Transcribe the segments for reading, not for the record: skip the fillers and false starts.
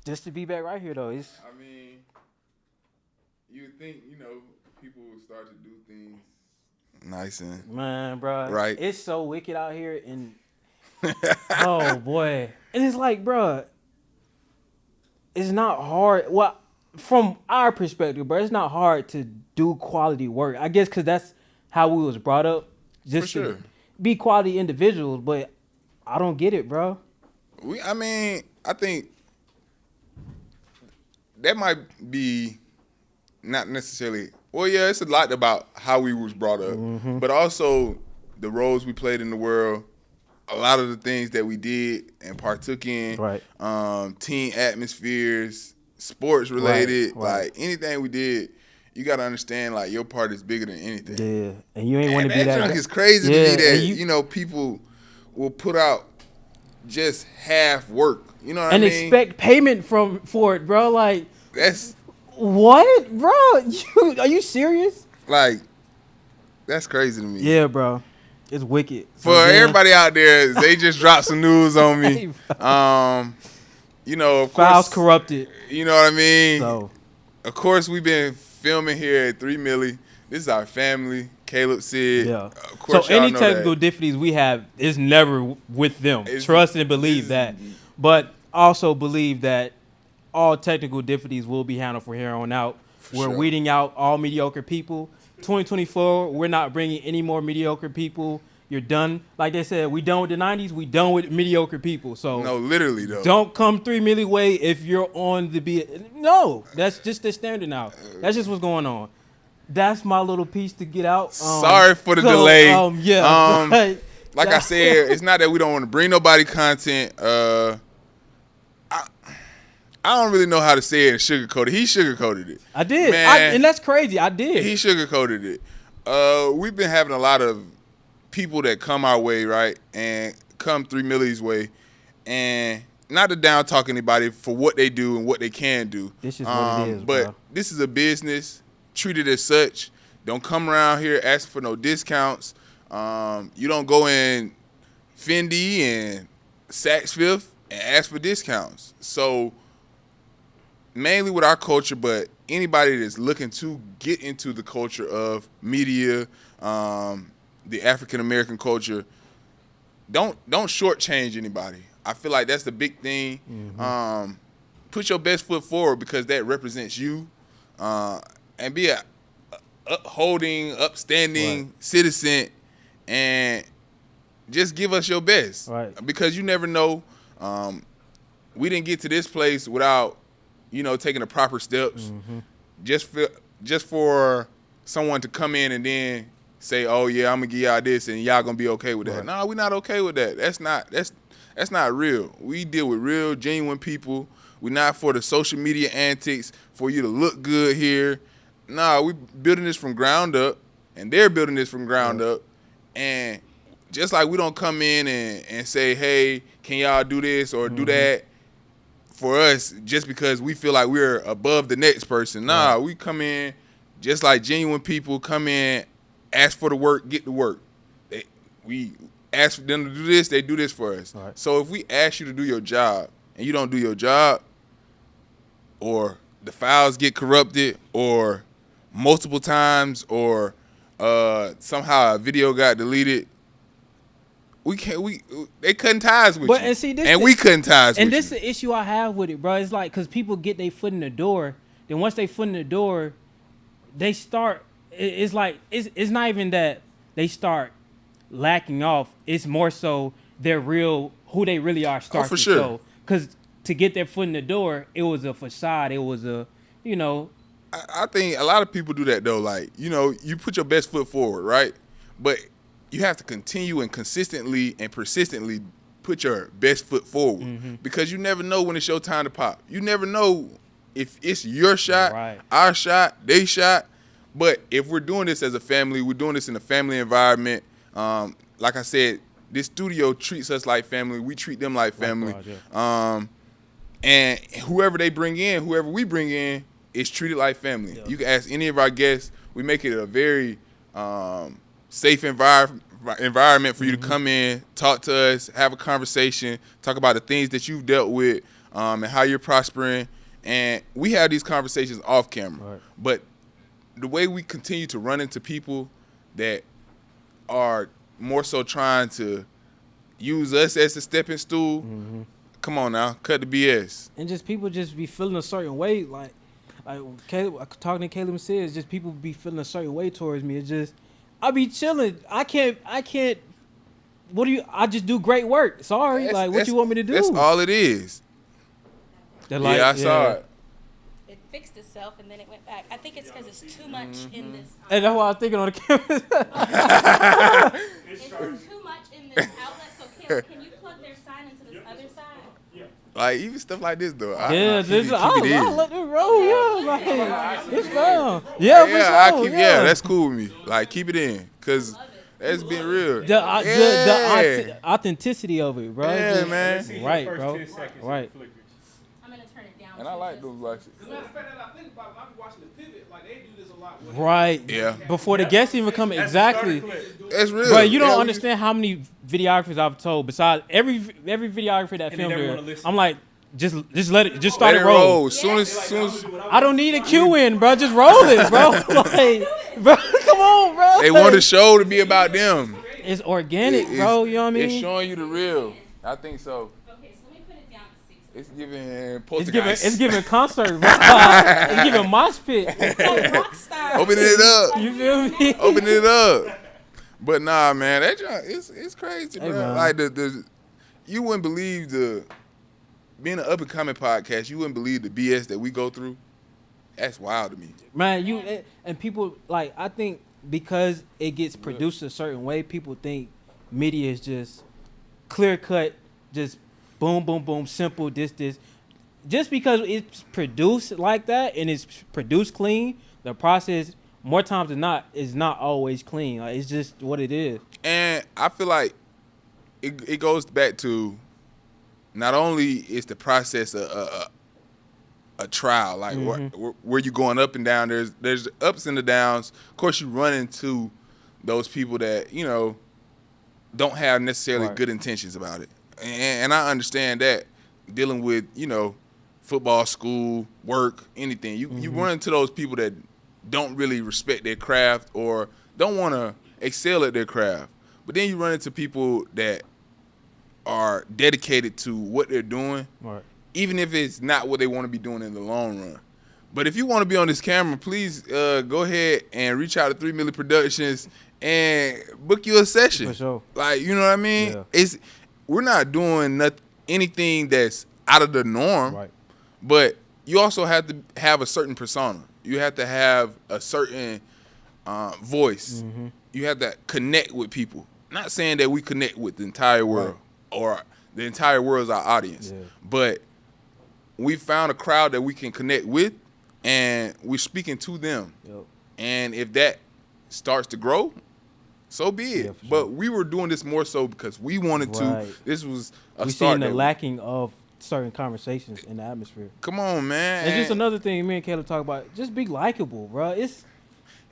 Just to be back right here though, it's I mean, you would think, people would start to do things nice and man, bro. right. It's so wicked out here, and oh boy, and it's like, bro, it's not hard. Well, from our perspective, bro, it's not hard to do quality work. I guess because that's how we was brought up, just For sure. to be quality individuals. But I don't get it, bro. I think that might be not necessarily. Well, yeah, it's a lot about how we was brought up, but also the roles we played in the world. A lot of the things that we did and partook in, Right. Team atmospheres, sports related, Right. like anything we did, you got to understand like your part is bigger than anything. Yeah, and you ain't want to be that. Junk is crazy Yeah, to me that and people will put out just half work. You know what and I mean? expect payment for it, bro. Like That's what, bro? Are you serious? like that's crazy to me. Yeah, bro. It's wicked. For everybody out there, they just dropped some news on me. Hey, Of files course, corrupted. you know what I mean? So Of course, we've been filming here at 3 Milli. This is our family. Caleb said. yeah. Of course, So y'all any know technical that. difficulties we have is never with them. It's- Trust and believe that. it's- But also believe that all technical difficulties will be handled from here on out. We're sure. weeding out all mediocre people. 2024, we're not bringing any more mediocre people. You're done. Like they said, we done with the 90s. We done with mediocre people. So No, literally though. don't come 3 milli way if you're on the B. No, that's just the standard now. That's just what's going on. That's my little piece to get out. Sorry for the delay. Yeah. Like I said, it's not that we don't want to bring nobody content. I don't really know how to say it and sugarcoat it. He sugarcoated it. I did. Man. And that's crazy. I did. He sugarcoated it. We've been having a lot of people that come our way, right, and come 3 Milli's way, and not to down talk anybody for what they do and what they can do. This is what it is, but bro. this is a business. Treat it as such. Don't come around here asking for no discounts. You don't go in Fendi and Saks Fifth and ask for discounts. So mainly with our culture, but anybody that's looking to get into the culture of media, the African American culture, don't shortchange anybody. I feel like that's the big thing. Put your best foot forward because that represents you, and be a upholding, upstanding citizen, and just give us your best. Right. Because you never know. We didn't get to this place without, taking the proper steps. Just for someone to come in and then say, "Oh yeah, I'm gonna give y'all this," and y'all gonna be okay with that. Right. No, we're not okay with that. That's not real. We deal with real, genuine people. We're not for the social media antics for you to look good here. Nah, we building this from ground up, and they're building this from ground up. And just like we don't come in and say, "Hey, can y'all do this or do that?" For us, just because we feel like we're above the next person. Nah, we come in just like genuine people come in, ask for the work, get the work. We ask for them to do this, they do this for us. Right. So if we ask you to do your job and you don't do your job, or the files get corrupted, or multiple times, or somehow a video got deleted, they cutting ties with But you. and see, this and we cutting ties with you. And this is the issue I have with it, bro. It's like because people get their foot in the door, then once they foot in the door, they start. It's like it's not even that they start lacking off. It's more so they're real, who they really are. Start for to sure. show. Because to get their foot in the door, it was a facade. It was a, I think a lot of people do that though. Like, you put your best foot forward, right? But you have to continue and consistently and persistently put your best foot forward because you never know when it's your time to pop. You never know if it's your shot, Right. our shot, they shot. But if we're doing this as a family, we're doing this in a family environment. Like I said, this studio treats us like family. We treat them like family. Likewise, And whoever we bring in is treated like family. Yeah. You can ask any of our guests. We make it a very safe environment for you to come in, talk to us, have a conversation, talk about the things that you've dealt with. and how you're prospering. And we have these conversations off camera. Right. But the way we continue to run into people that are more so trying to use us as a stepping stool, come on now, cut the BS. And just people just be feeling a certain way, like Caleb, talking to Caleb says, just people be feeling a certain way towards me. It's just I be chilling. I can't. I just do great work. Sorry, what you want me to do? That's all it is. I saw it. It fixed itself and then it went back. I think it's because it's too much in this. And that's why I'm thinking on the camera. It's too much in this outlet. So Caleb, can you plug their sign into this other side? Like even stuff like this though. I'll let it roll. It's fun. That's cool with me. Like keep it in, cause that's been real. The authenticity of it, bro. Yeah, man. Right, bro. Right. I'm gonna turn it down. And I like those lights. As a matter of fact, I think about it, I be watching the pivot, like they do this a lot. Right. Yeah. Before the guests even come, exactly. That's real. Bro, you don't understand how many videographers I've told. Besides every videographer that filmed here, I'm like, just let it, just start it roll. As soon as I don't need a cue in, bro. Just roll it, bro. Like, bro, come on, bro. they want the show to be about them. It's organic, bro. You know what I mean? It's showing you the real. I think so. Okay, so let me put it down to 60. It's giving It's giving concert, bro. It's giving mosh pit. Like rock star. Opening it up. You feel me? Opening it up. But nah, man, that joint, it's crazy, bro. Man. Like the you wouldn't believe being an up and coming podcast. You wouldn't believe the BS that we go through. That's wild to me. Man, and people, like, I think because it gets produced a certain way, people think media is just clear cut, just boom, boom, boom, simple, this. Just because it's produced like that and it's produced clean, the process, more times than not, is not always clean. Like, it's just what it is. And I feel like it goes back to not only is the process a trial, like where you going up and down. There's ups and the downs. Of course, you run into those people that don't have necessarily good intentions about it, and I understand that dealing with football, school, work, anything. You run into those people that don't really respect their craft or don't want to excel at their craft. But then you run into people that are dedicated to what they're doing, even if it's not what they want to be doing in the long run. But if you want to be on this camera, please go ahead and reach out to 3 Milli Productions and book you a session. For sure. Like, you know what I mean? Yeah. We're not doing anything that's out of the norm, but you also have to have a certain persona. You have to have a certain voice. You have to connect with people. Not saying that we connect with the entire world or the entire world is our audience, but we found a crowd that we can connect with, and we're speaking to them. And if that starts to grow, so be it. For sure. But we were doing this more so because we wanted to. This was a we start. Seeing the lacking of certain conversations in the atmosphere. Come on, man. It's just another thing me and Caleb talk about. Just be likable, bro. Just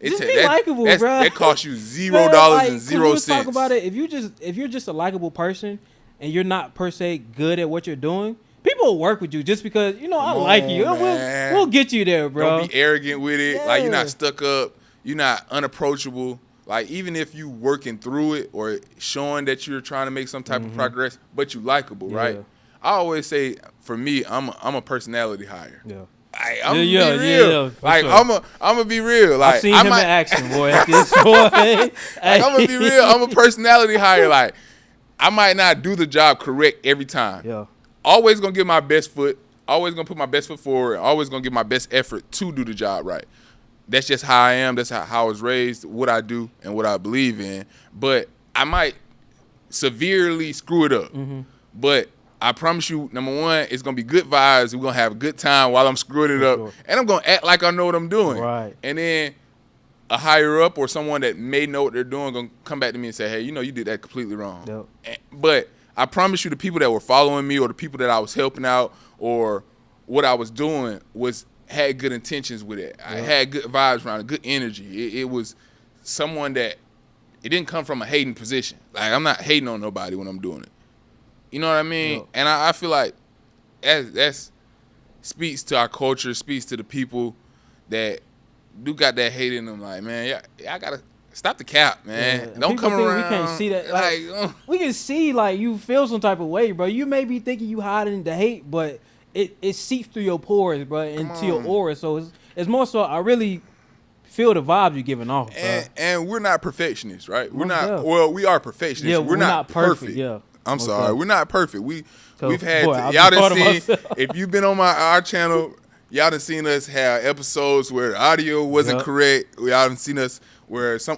be that, likable, bro. That costs you $0 and 0 cents. Talk about it. If you're just a likable person and you're not per se good at what you're doing, people will work with you just because I like you. We'll get you there, bro. Don't be arrogant with it. Like you're not stuck up. You're not unapproachable. Like even if you working through it or showing that you're trying to make some type of progress, but you likable, right? I always say, for me, I'm a personality hire. I'm gonna be real. Like sure. I'm gonna be real. Like I've seen him in action, boy. At this point, like, I'm gonna be real. I'm a personality hire. Like I might not do the job correct every time. Always gonna give my best foot. Always gonna put my best foot forward. Always gonna give my best effort to do the job right. That's just how I am. That's how I was raised, what I do, and what I believe in. But I might severely screw it up. But I promise you, number one, it's going to be good vibes. We're going to have a good time while I'm screwing it up. And I'm going to act like I know what I'm doing. And then a higher up or someone that may know what they're doing going to come back to me and say, hey, you did that completely wrong. But I promise you the people that were following me or the people that I was helping out or what I was doing had good intentions with it. I had good vibes around it, good energy. It was someone that it didn't come from a hating position. Like I'm not hating on nobody when I'm doing it. You know what I mean? And I feel like that's speaks to our culture, speaks to the people that do got that hate in them. Like, man, y'all gotta stop the cap, man. Yeah. Don't People come think around. we can't see that. Like, we can see like you feel some type of way, bro. You may be thinking you hiding the hate, but it seeps through your pores, bro, into your aura. So it's more so I really feel the vibe you're giving off, bro. And we're not perfectionists, right? We're Most not. definitely. Well, we are perfectionists. Yeah, we're not perfect. Yeah, I'm most sorry, definitely. we're not perfect. We've had boy, to, I'll y'all be done proud of seen myself. if you've been on our channel, y'all done seen us have episodes where the audio wasn't Yep. correct. Y'all done seen us where some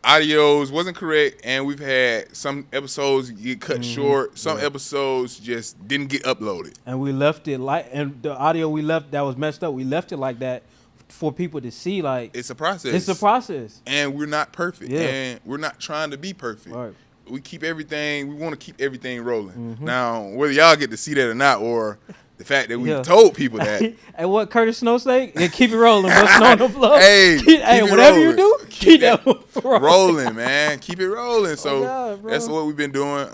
audios wasn't correct, and we've had some episodes get cut short. Some episodes just didn't get uploaded. And we left it like, and the audio we left that was messed up, we left it like that for people to see. Like, It's a process. it's a process. And we're not perfect. Yeah. And we're not trying to be perfect. Right. We want to keep everything rolling. Now, whether y'all get to see that or not, or the fact that we Yeah. told people that. And what Curtis Snow say? Yeah, keep it rolling, bro. Snow on the floor. Hey, hey, keep it whatever you rolling. do, Keep keep that that rolling. rolling, man. Keep it rolling. So God, bro. that's what we've been doing.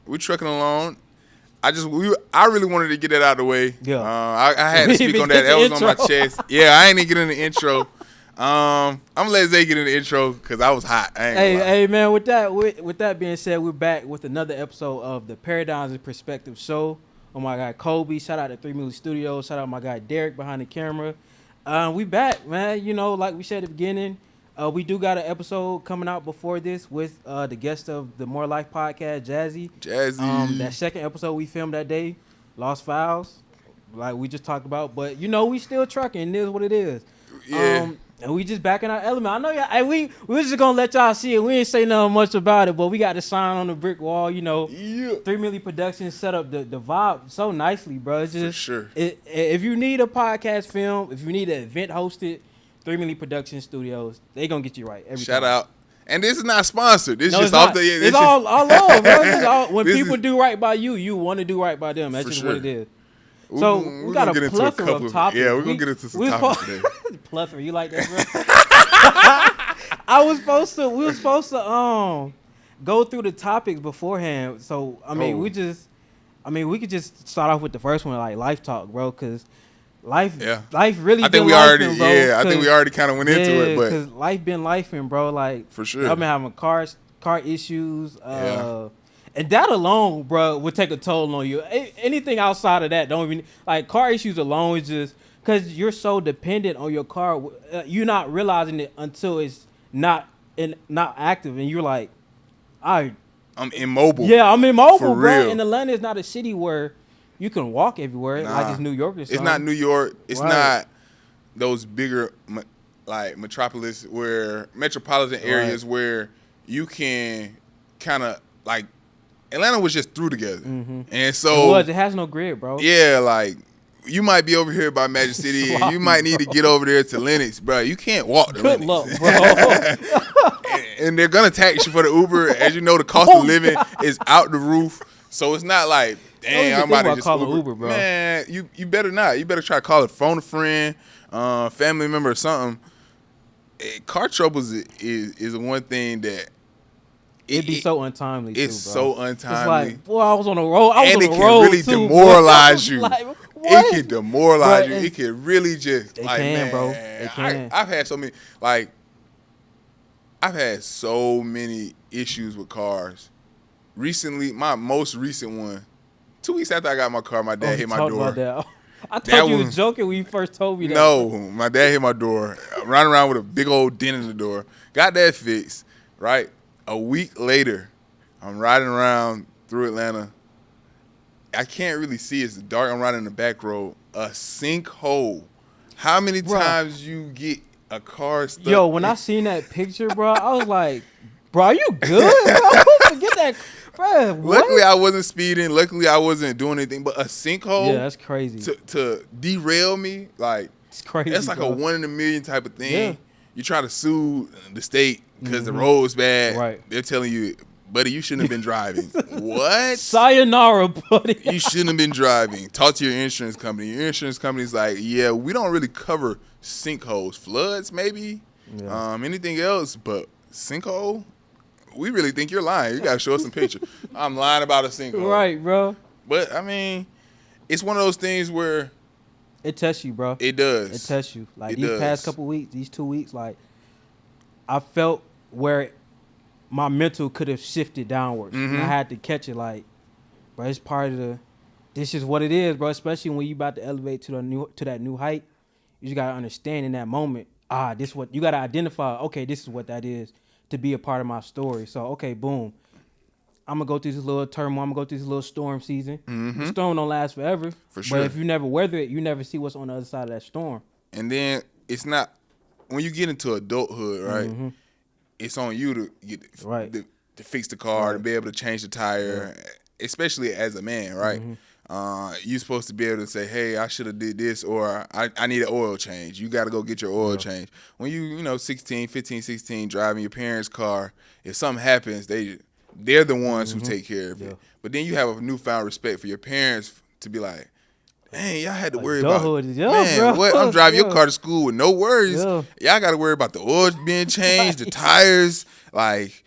We're trucking along. I really wanted to get that out of the way. Yeah. I had to We speak even on that. get That the was on my intro. chest. Yeah, I ain't even get in the intro. I'm gonna let Zay get in the intro because I was hot. I ain't gonna lie. Hey, man. With that being said, we're back with another episode of the Paradigms and Perspective Show. Oh my God, Kobe! Shout out to 3 Million Studios. Shout out my guy Derek behind the camera. We back, man. You know, like we said at the beginning, we do got an episode coming out before this with the guest of the More Life podcast, Jazzy. That second episode we filmed that day, Lost Files, like we just talked about. But you know, we still trucking. It is what it is. Yeah. And we just back in our element. I know y'all. Hey, we was just gonna let y'all see it. We ain't say nothing much about it, but we got the sign on the brick wall. You know, Yeah. 3 Million Productions set up the vibe so nicely, bro. It's just For sure. If you need a podcast film, if you need an event hosted, 3 Million Production Studios, they gonna get you right every Shout time. out. And this is not sponsored. This No, is it's just off not. the. It's all love, bro. It's all, when This people is- do right by you, you want to do right by them. That's For just sure. what it is. So We're we got gonna a get into plethora couple of topics. Yeah, we're gonna get into some we topics today. Plethora, you like that, bro? we were supposed to go through the topics beforehand. So I mean, we could just start off with the first one, like life talk, bro, because life really. I think been we already, lifing, bro, I think we already kind of went into it, but because life been lifing, bro. Like For sure. I've been having car issues. Yeah. And that alone, bro, would take a toll on you. Anything outside of that, don't even like car issues alone is just because you're so dependent on your car. You're not realizing it until it's not active, and you're like, I'm immobile. Yeah, I'm immobile, For bro. real. And Atlanta is not a city where you can walk everywhere like Nah. it's New York or something. It's not New York. It's Right. not those bigger like metropolis metropolitan areas where you can kind of like Atlanta was just threw together, and so It has no grid, bro. yeah, like you might be over here by Magic City, and you might need to get over there to Lennox, bro. You can't walk to Good Lennox. luck, bro. And they're gonna tax you for the Uber. As you know, the cost of living is out the roof. So it's not like, Don't even dang, I'm think about to about just calling Uber, bro. Man, you better not. You better try to call it, phone a friend, family member or something. Car troubles is one thing that It'd be so untimely. it's too, so bro. untimely. It's like, boy, I was on the road. And it can really demoralize you. Like, It what? can demoralize Bro, you. It can really just They like, can, man, bro. They can. I've had so many I've had so many issues with cars. Recently, my most recent one, 2 weeks after I got my car, my dad hit my Talk door. about that. I That thought you was- was joking when you first told me that. No, my dad hit my door, running around with a big old dent in the door. Got that fixed, right? A week later, I'm riding around through Atlanta. I can't really see. It's dark. I'm riding the back road. A sinkhole. How many Bruh. times you get a car stuck? Yo, when I seen that picture, bro, I was like, bro, are you good, bro? Forget that. Bro, what? Luckily, I wasn't speeding. Luckily, I wasn't doing anything. But a sinkhole Yeah, that's crazy. to derail me, like, It's crazy. that's like bro. a 1 in a million type of thing. Yeah. You try to sue the state because the road's bad. Right. They're telling you, buddy, you shouldn't have been driving. What? Sayonara, buddy. You shouldn't have been driving. Talk to your insurance company. Your insurance company's like, yeah, we don't really cover sinkholes. Floods, maybe. Yeah. Anything else, but sinkhole? We really think you're lying. You got to show us some picture. I'm lying about a sinkhole. Right, bro. But I mean, it's one of those things where It tests you, bro. it does. It tests you. Like It these does. past couple weeks, these 2 weeks, like I felt where my mental could have shifted downwards. And I had to catch it. Like, bro, it's part of the. This is what it is, bro. Especially when you about to elevate to that new height, you just gotta understand in that moment. This what you gotta identify. Okay, this is what that is to be a part of my story. So okay, boom. I'm gonna go through this little turmoil. I'm gonna go through this little storm season. The storm don't last forever. For sure. But if you never weather it, you never see what's on the other side of that storm. And then it's not when you get into adulthood, right? It's on you to get to fix the car, to be able to change the tire, especially as a man, right? You're supposed to be able to say, hey, I should have did this, or I need an oil change. You got to go get your oil change. When you 16, 15, 16, driving your parents' car, if something happens, they're the ones who take care of it. But then you have a newfound respect for your parents to be like, dang, y'all had to worry about, man, what? I'm driving your car to school with no worries. Y'all got to worry about the oil being changed, the tires, like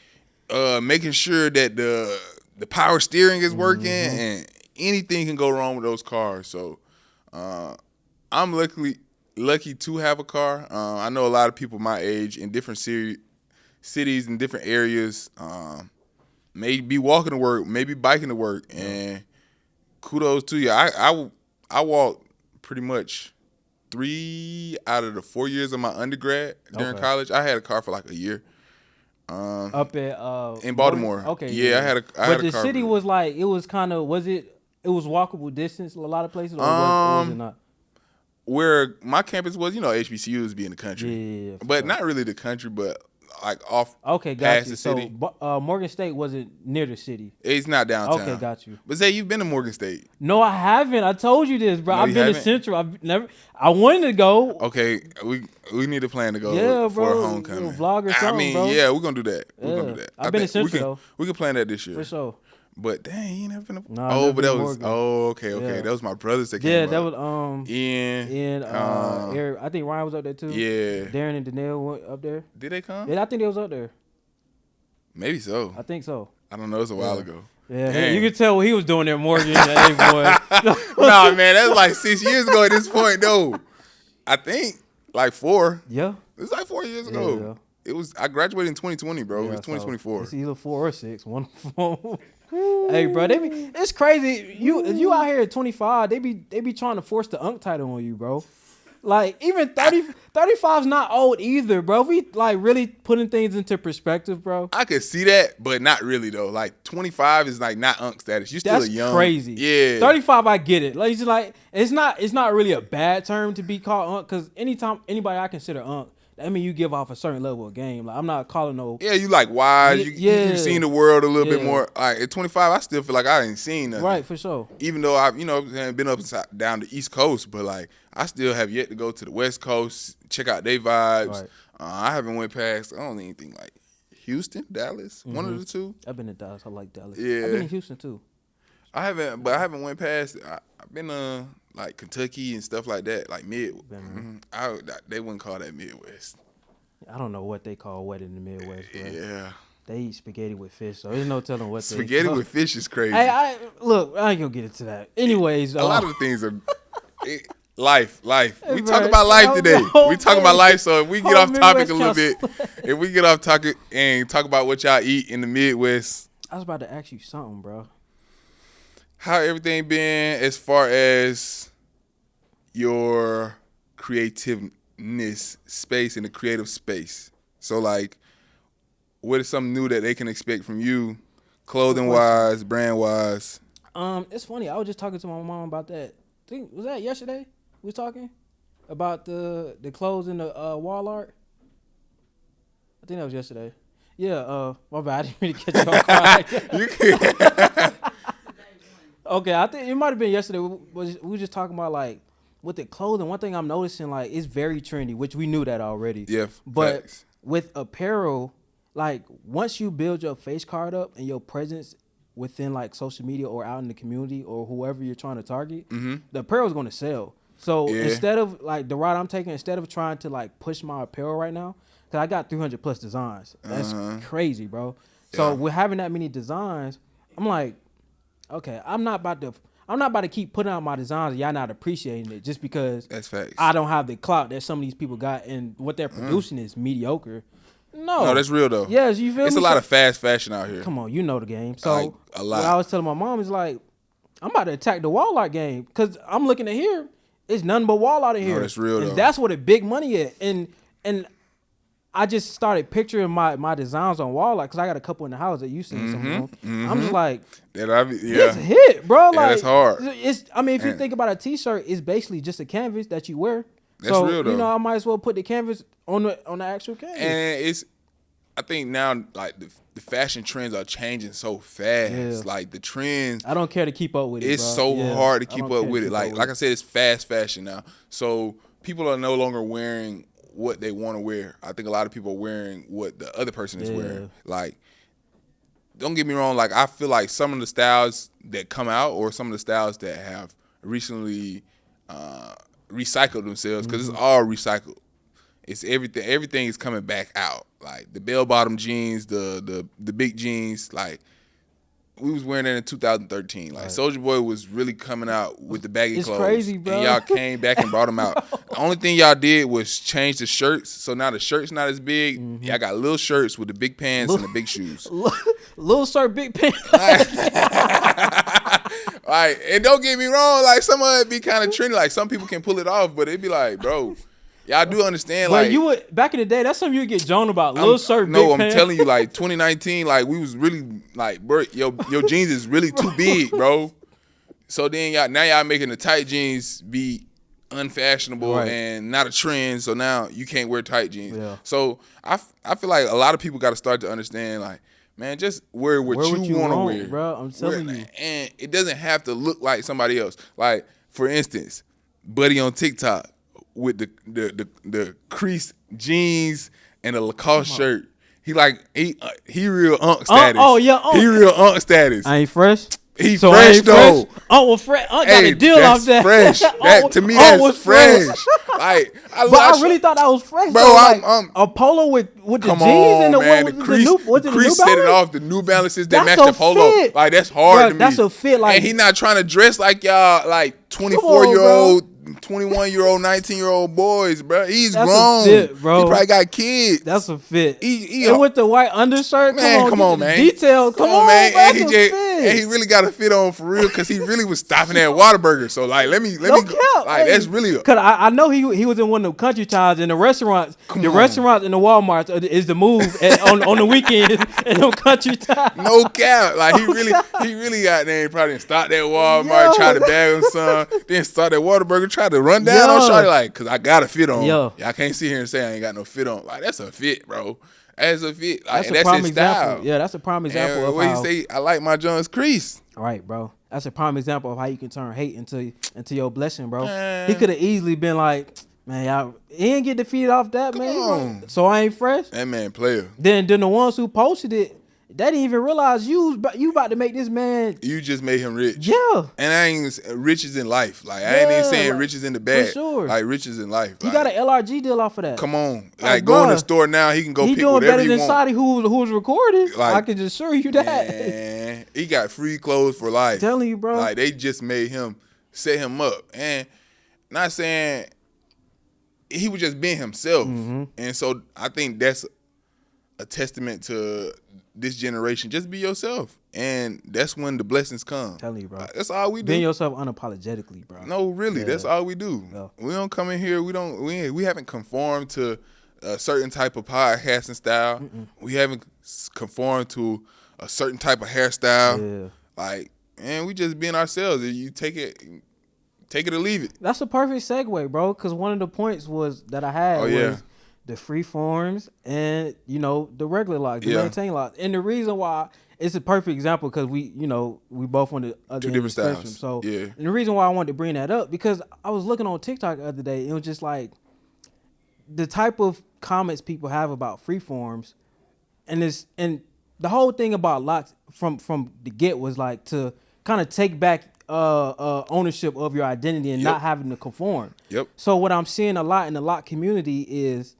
making sure that the power steering is working, and anything can go wrong with those cars. So I'm lucky to have a car. I know a lot of people my age in different cities and different areas may be walking to work, maybe biking to work, and kudos to you. I walked pretty much 3 out of the 4 years of my undergrad during college. I had a car for like a year. Up at in Baltimore. Okay. Yeah, I had a car. But the city was like, it was kind of, it was walkable distance a lot of places, or was it not? Where my campus was, HBCUs be in the country. Yeah. But not really the country, but like off got past you. the city. So Morgan State wasn't near the city. It's not downtown. Okay, got you. But say you've been to Morgan State. No, I haven't. I told you this, bro. No, I've been to Central. I wanted to go. Okay, we need a plan to go for a homecoming. Vlog or something, bro. Yeah, we're gonna do that. We're gonna do that. I've been to Central, we can plan that this year. For sure. But dang, you ain't never been to but that was okay. Yeah. That was my brothers that came up. That was Ian, Eric, I think Ryan was up there too. Yeah. Darren and Danielle went up there. Did they come? Yeah, I think they was up there. Maybe so. I think so. I don't know. It was a while ago. Yeah, you could tell what he was doing there, Morgan. Hey, boy. Nah, man, that's like 6 years ago at this point, though. I think like 4. Yeah. It was like 4 years ago. It was. I graduated in 2020, bro. It's 2024. So it's either 4 or 6. One. Hey, bro, it's crazy. If you out here at 25, they be trying to force the Unk title on you, bro. Like even 35's not old either, bro. We like really putting things into perspective, bro. I could see that, but not really though. Like 25 is like not Unk status. You still That's young. Crazy. Yeah. 35, I get it. Like it's not really a bad term to be called Unk, because anytime anybody I consider Unk, I mean, you give off a certain level of game. Like I'm not calling no. Yeah, you like wise. You've seen the world a little bit more. Like at 25, I still feel like I ain't seen nothing. Right, for sure. Even though I've been up and down the East Coast, but like I still have yet to go to the West Coast, check out their vibes. Right. I haven't went past. I don't even think like Houston, Dallas, one of the two. I've been to Dallas. I like Dallas. Yeah, I've been to Houston too. I haven't went past. I've been like Kentucky and stuff like that, like mid. They wouldn't call that Midwest. I don't know what they call wet in the Midwest, bro. Yeah. They eat spaghetti with fish, so there's no telling what spaghetti with fish is crazy. Hey, look, I ain't gonna get into that. Anyways, a lot of the things are life. We talk about life today. We talk about life, so if we get off topic a little bit, if we get off topic and talk about what y'all eat in the Midwest. I was about to ask you something, bro. How everything been as far as your creativity? Space in the creative space. So like what is something new that they can expect from you, clothing wise, brand wise? It's funny, I was just talking to my mom about that. Was that yesterday we was talking about the clothes in the wall art? I think that was yesterday. Yeah, my bad, I didn't really catch you off guard. Okay, I think it might have been yesterday. We were just talking about like with the clothing, one thing I'm noticing, like, it's very trendy, which we knew that already. Yeah, but facts. With apparel, like, once you build your face card up and your presence within, like, social media or out in the community or whoever you're trying to target, the apparel is going to sell. So instead of, like, the route I'm taking, instead of trying to, like, push my apparel right now, because I got 300 plus designs. That's crazy, bro. So with having that many designs, I'm like, okay, I'm not about to I'm not about to keep putting out my designs and y'all not appreciating it just because That's facts. I don't have the clout that some of these people got and what they're producing is mediocre. No, that's real though. Yes, you feel me? It's a lot of fast fashion out here. Come on, you know the game. So Like, a lot. what I was telling my mom is like, I'm about to attack the wall art game because I'm looking at here. It's nothing but wall out of here. that's real and though. that's where the big money is. And I just started picturing my designs on wall art because I got a couple in the house that you seen some of them. I'm just like, it's hit, bro. Like, that's hard. I mean, if you think about a t-shirt, it's basically just a canvas that you wear. That's real though. You know, I might as well put the canvas on the actual canvas. And I think now, like, the fashion trends are changing so fast. Yeah. Like, the trends. I don't care to keep up with it, It's bro. so hard to keep up with it. Like I said, it's fast fashion now. So people are no longer wearing what they want to wear. I think a lot of people are wearing what the other person is wearing. Like, don't get me wrong. Like, I feel like some of the styles that come out or some of the styles that have recently recycled themselves, because it's all recycled. It's everything. Everything is coming back out. Like the bell bottom jeans, the big jeans. Like, we was wearing that in 2013. Like, Soulja Boy was really coming out with the baggy clothes. It's crazy, bro. And y'all came back and brought them out. The only thing y'all did was change the shirts. So now the shirt's not as big. Y'all got little shirts with the big pants and the big shoes. Little shirt, big pants. Like, and don't get me wrong. Like, some of it be kind of trendy. Like, some people can pull it off, but it'd be like, bro, y'all do understand. But like, you would back in the day. That's something you would get Joan about. Little shirt, big no, I'm pants. telling you, like 2019, like we was really like, bro, your jeans is really too big, bro. So then y'all making the tight jeans be unfashionable and not a trend. So now you can't wear tight jeans. Yeah. So I feel like a lot of people got to start to understand, like, man, just wear what you want to wear, bro. I'm telling you. And it doesn't have to look like somebody else. Like, for instance, Buddy on TikTok with the creased jeans and a Lacoste shirt. He real unk status. He real unk status. I ain't fresh. He so fresh though. Was fresh. Got a deal off that. Fresh. That to me, that's fresh. Like, I really thought that was fresh, bro. Like, a polo with the jeans and the crease set it off. The New Balances that match the polo. Fit. Like, that's hard to me. That's a fit. Like, and he not trying to dress like y'all, like 24-year-old. 21-year-old, 19-year-old boys, bro. He's grown. Fit, bro. He probably got kids. That's a fit. And with the white undershirt, man, come on, man. Detail, come on, man. And he really got a fit on for real because he really was stopping at Whataburger. So like, let me go. Like, that's really because I know he was in one of the country towns and the restaurants. Restaurants and the Walmarts is the move on the weekends in them country towns. No cap. Like, he really got there. He probably stopped at Walmart, tried to bag him some, then started at Whataburger, tried to run down on Shawty, like, cause I got a fit on. Y'all can't sit here and say I ain't got no fit on. Like, that's a fit, bro. That's a fit. Like, that's his style. Yeah, that's a prime example of how how you say I like my Jones crease. All right, bro. That's a prime example of how you can turn hate into your blessing, bro. He could have easily been like, man, y'all, he ain't get defeated off that, Come man. on. So I ain't fresh. That man player. Then the ones who posted it, they didn't even realize you about to make this man. You just made him rich. Yeah. And I ain't riches in life. Like, I ain't even saying riches in the bag. For sure. Like, riches in life. He got an LRG deal off of that. Come on. Like, go in the store now. He can go pick whatever he want. He doing better than Sadi who was recording. Like, I can just assure you that. Man, he got free clothes for life. I'm telling you, bro. Like, they just made him set him up. And not saying he was just being himself. Mm-hmm. And so I think that's a testament to this generation. Just be yourself, and that's when the blessings come. I'm telling you, bro. That's all we do. Being yourself unapologetically, bro. No, really, that's all we do. Yeah. We don't come in here. We haven't conformed to a certain type of podcasting style. Mm-mm. We haven't conformed to a certain type of hairstyle. Yeah. Like, and we just being ourselves. You take it or leave it. That's a perfect segue, bro. Because one of the points that I had was the free forms and, the regular Locs, the maintain Locs. And the reason why it's a perfect example because we both on the other end of the spectrum. So, and the reason why I wanted to bring that up because I was looking on TikTok the other day. It was just like the type of comments people have about free forms, and the whole thing about Locs from the get was like to kind of take back ownership of your identity and not having to conform. Yep. So what I'm seeing a lot in the Loc community is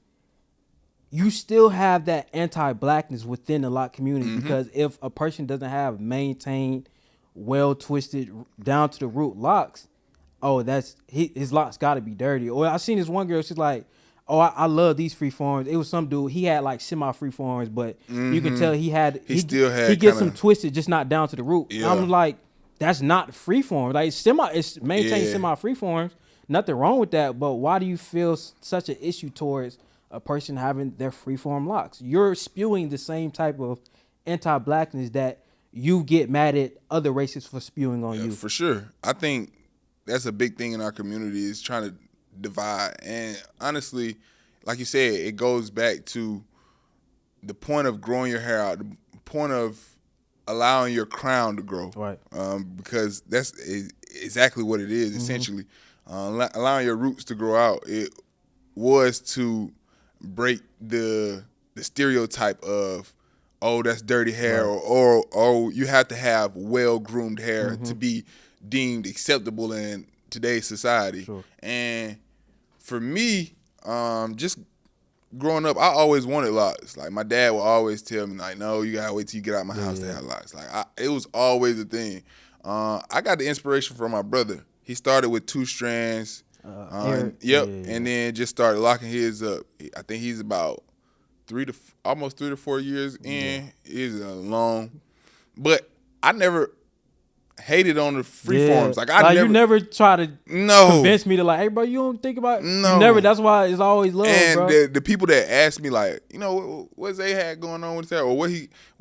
you still have that anti-blackness within the Loc community because if a person doesn't have maintained well twisted down to the root locks, oh, his locks got to be dirty. Or I seen this one girl, she's like, oh, I love these free forms. It was some dude, he had like semi free forms, but you can tell he still had he gets kinda, some twisted, just not down to the root. Yeah. I'm like, that's not free form. Like it's maintain semi free forms. Nothing wrong with that, but why do you feel such an issue towards a person having their free form locks? You're spewing the same type of anti-blackness that you get mad at other races for spewing on you. For sure. I think that's a big thing in our community is trying to divide. And honestly, like you said, it goes back to the point of growing your hair out, the point of allowing your crown to grow. Right. Because that's exactly what it is, essentially. Allowing your roots to grow out. It was to break the stereotype of, oh, that's dirty hair, right. or you have to have well-groomed hair to be deemed acceptable in today's society. Sure. And for me, just growing up, I always wanted locks. Like, my dad would always tell me, like, no, you gotta wait till you get out of my house to have locks. Like, it was always a thing. I got the inspiration from my brother. He started with 2 strands. And then just started locking his up. I think he's about almost 3 to 4 years in. Is long, but I never hated on the free forms. Like you never try to convince me to like, hey bro, you don't think about it. No, you never. That's why it's always love. And bro. The people that asked me like, you know, what Zay had going on with his hair, or what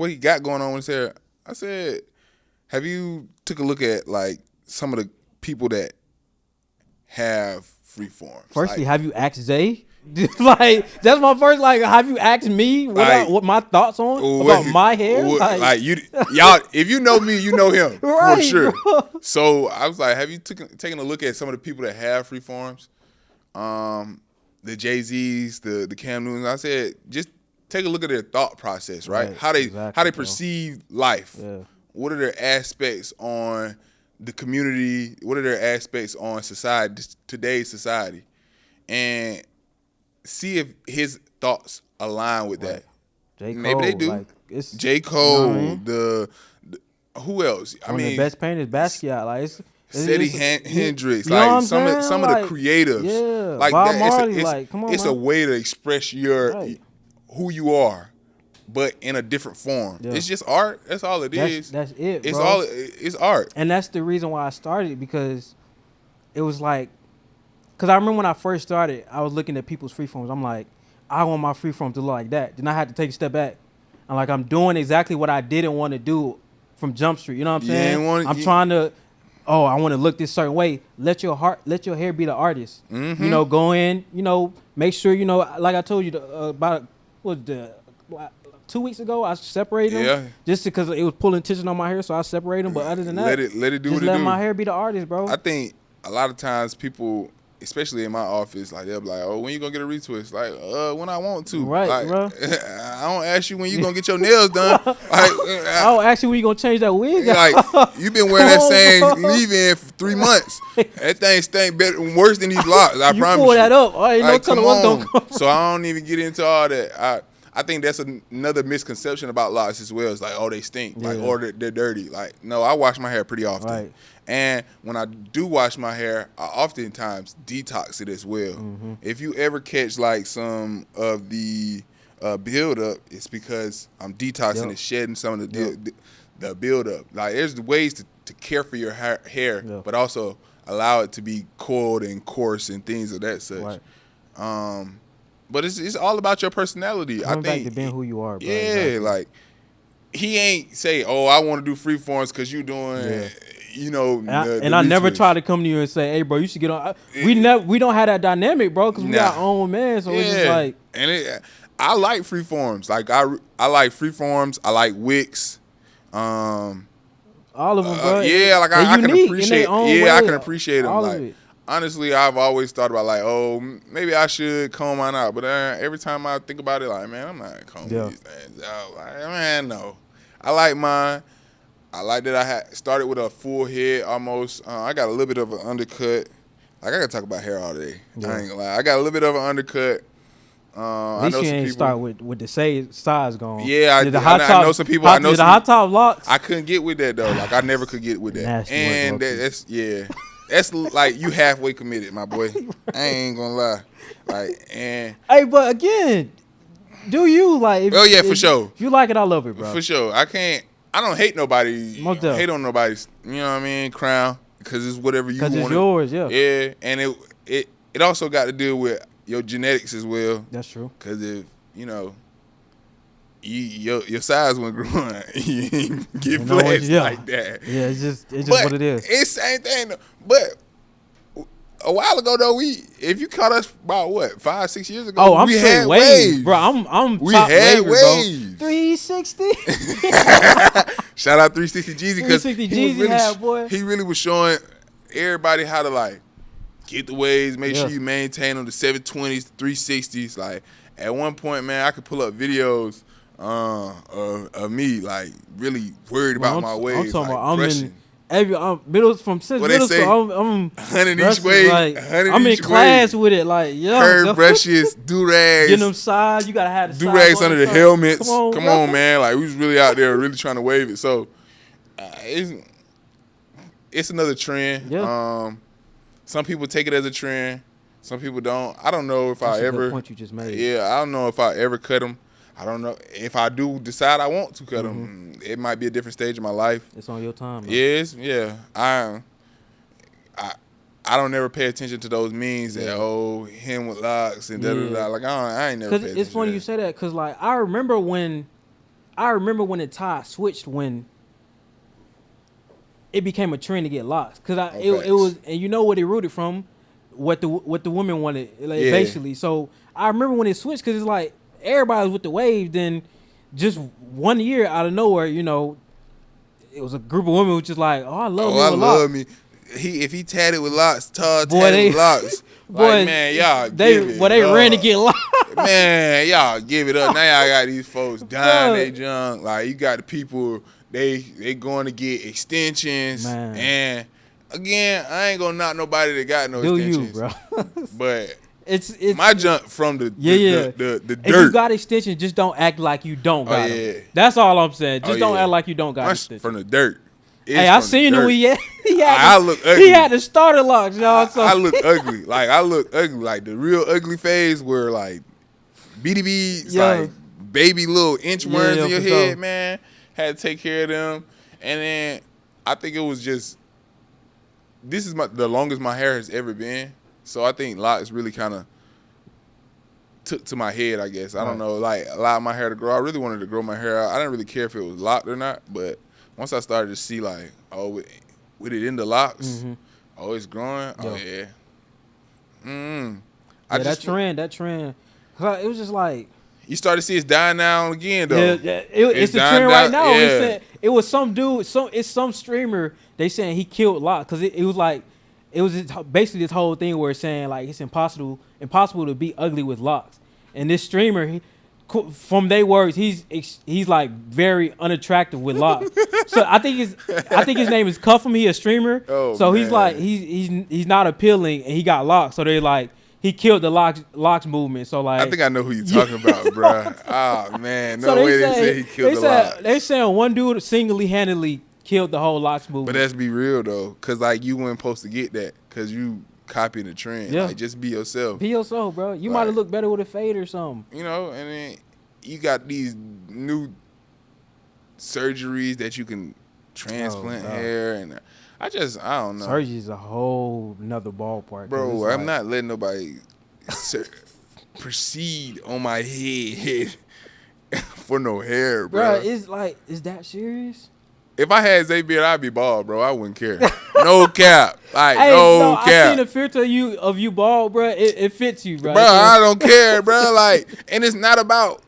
he got going on with his hair, I said, have you took a look at like some of the people that have free forms? Firstly, like, have you asked Zay? Like, that's my first. Like, have you asked me what my thoughts on about my hair? Y'all, if you know me, you know him right, for sure. Bro. So I was like, have you taken a look at some of the people that have free forms? The Jay-Z's, the Cam Newtons. I said, just take a look at their thought process, right? How they perceive life. Yeah. What are their aspects on the community? What are their aspects on society, today's society? And see if his thoughts align with that. J. Cole, maybe they do. Like, J. Cole, you know what I mean? the who else? One of the best painters, Basquiat. Like, Ceddy Hendrix, you know like some of the creatives. Yeah, like Bob that, Marley, like, come on, it's man. a way to express who you are, but in a different form. Yeah. It's just art. That's all it is. That's it, It's bro. it's art. And that's the reason why I started, because it was like, because I remember when I first started, I was looking at people's freeforms. I'm like, I want my freeform to look like that. Then I had to take a step back. I'm like, I'm doing exactly what I didn't want to do from Jump Street. You know what I'm saying? Trying to, I want to look this certain way. Let your hair be the artist. Mm-hmm. You know, go in, make sure, like I told you about, 2 weeks ago, I separated them. Yeah. Just because it was pulling tension on my hair, so I separated them. But other than that, let it do what it do. Just let my hair be the artist, bro. I think a lot of times people, especially in my office, like, they'll be like, oh, when you gonna get a retwist? Like, when I want to. Right, like, bro. I don't ask you when you gonna get your nails done. I don't ask you when you gonna change that wig. Like, you been wearing that same leave-in for 3 months. That thing stink worse than these locks. I promise you. Pull that up. I ain't no telling what's gonna come. So I don't even get into all that. I think that's another misconception about locks as well. It's like, oh, they stink, like, or they're dirty. Like, no, I wash my hair pretty often. Right. And when I do wash my hair, I oftentimes detox it as well. Mm-hmm. If you ever catch like some of the buildup, it's because I'm detoxing and shedding some of the buildup. Like, there's ways to care for your hair, but also allow it to be coiled and coarse and things of that such. Right. But it's all about your personality. Coming back to being who you are, bro. Yeah, exactly. Like, he ain't say, oh, I want to do freeforms because you doing, and I never try to come to you and say, hey, bro, you should get on. We don't have that dynamic, bro, because we got our own man. So it's just like. And I like freeforms. Like, I like freeforms. I like wicks. All of them, bro. Yeah, like I can appreciate. I can appreciate them. All like, of it. Honestly, I've always thought about like, oh, maybe I should comb mine out. But every time I think about it, like, man, I'm not combing these things out. Like, man, no. I like mine. I like that I had started with a full head almost. I got a little bit of an undercut. Like, I got to talk about hair all day. I ain't gonna lie. I got a little bit of an undercut. At least you ain't start with the size gone. Yeah, I know some people. I know the some, high top locks. I couldn't get with that though. Like I never could get with that. Nasty and work, that's like you halfway committed, my boy. I ain't gonna lie. Like and hey, but again, do you like? For sure. If you like it, I love it, bro. For sure. I don't hate nobody. Hate on nobody's. You know what I mean? Crown because it's whatever you want. Because it's yours, yeah. Yeah, and it also got to deal with your genetics as well. That's true. Because if you know. Your size wasn't growing. You ain't get flexed like that. Yeah, it's just what it is. It's the same thing. But a while ago though, if you caught us about what 5-6 years ago, I'm straight waves, bro. I'm we top had waves, bro. 360. Shout out 360 Jeezy because 360 Jeezy boy. He really was showing everybody how to like get the waves, make sure you maintain on the 720s, 360s. Like at one point, man, I could pull up videos. Of me like really worried about my waves. I'm talking like, about brushing. middle school. I'm 100 each way. Like, 100 I'm in each class way. with it. Like curve brushes, do-rags. Getting them sides. You gotta have the do-rags under the helmets. Come bro. on, man. Like we was really out there really trying to wave it. So it's another trend. Yeah. Some people take it as a trend. Some people don't. I don't know if That's I a ever. good point you just made. Yeah, I don't know if I ever cut them. I don't know if I do decide I want to cut them. It might be a different stage of my life. It's on your time. Man. Yes, yeah. I don't never pay attention to those memes that him with locks and da da da. Like I ain't never. Because it's funny you say that. Because like I remember when the tide switched when it became a trend to get locks. Because it was, and you know what it rooted from, what the women wanted, like, basically. So I remember when it switched because it's like. Everybody was with the wave, then just 1 year out of nowhere, you know, it was a group of women who was just like, I love me. If he tatted with locks, tatted with locks. Boy, like, man, y'all give it they up. ran to get locked. Man, y'all give it up. Now y'all got these folks dying they junk. Like, you got the people, they going to get extensions. Man. And, again, I ain't going to knock nobody that got no extensions. Do you, bro. But... It's my junk from the dirt. If you got extensions, just don't act like you don't got them. That's all I'm saying. Just don't act like you don't got extensions. From the dirt. Hey, I seen him. He look ugly. He had the starter locks, y'all. So. I look ugly. I look ugly. Like the real ugly phase where like BDBs, like baby little inchworms in your head, man. Had to take care of them. And then I think it was just, this is the longest my hair has ever been. So I think locks really kind of took to my head, I guess. I don't know, like allowed my hair to grow. I really wanted to grow my hair out. I didn't really care if it was locked or not, but once I started to see like, with it in the locks, it's growing. That trend. It was just like you start to see it's dying now again though. Yeah, it's the trend right now. Yeah. It was some dude, it's some streamer. They saying he killed Locs because it was like. It was basically this whole thing where it's saying like it's impossible to be ugly with locks. And this streamer, from their words, he's like very unattractive with locks. So I think his name is Cuffham. He a streamer. Oh, so man. He's like he's not appealing and he got locks. So they're like he killed the locks movement. So like I think I know who you're talking about, bro. Oh man, they say he killed the locks. They saying one dude single-handedly killed the whole locks movement. But let's be real though, cause like you weren't supposed to get that, cause you copying the trend. Yeah. Like just be yourself. Be yourself, bro. You might have looked better with a fade or something. You know, and then you got these new surgeries that you can transplant hair, and I don't know. Surgery is a whole nother ballpark, bro. I'm not letting nobody proceed on my head for no hair, bro. It's like, is that serious? If I had Xavier, I'd be bald, bro. I wouldn't care. No cap. Like, hey, no cap. I seen a filter of you bald, bro. It fits you, bro. Bro, I don't care, bro. Like, and it's not about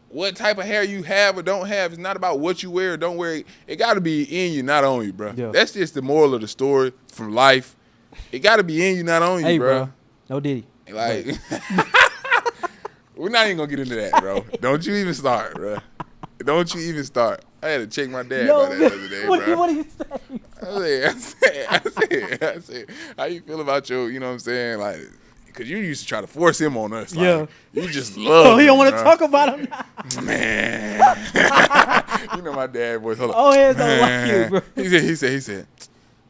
what type of hair you have or don't have. It's not about what you wear or don't wear. It got to be in you, not on you, bro. Yeah. That's just the moral of the story from life. It got to be in you, not on you, bro. No diddy. Like, we're not even going to get into that, bro. Don't you even start, bro. Don't you even start. I had to check my dad about that the other day, bro. What do you say? I said, how you feel about your, you know what I'm saying, like, because you used to try to force him on us. Yeah. Like, you just love Oh, he don't want to bro. talk about him. Man. You know my dad voice. Hold on. Oh, heads don't like you, bro. He said,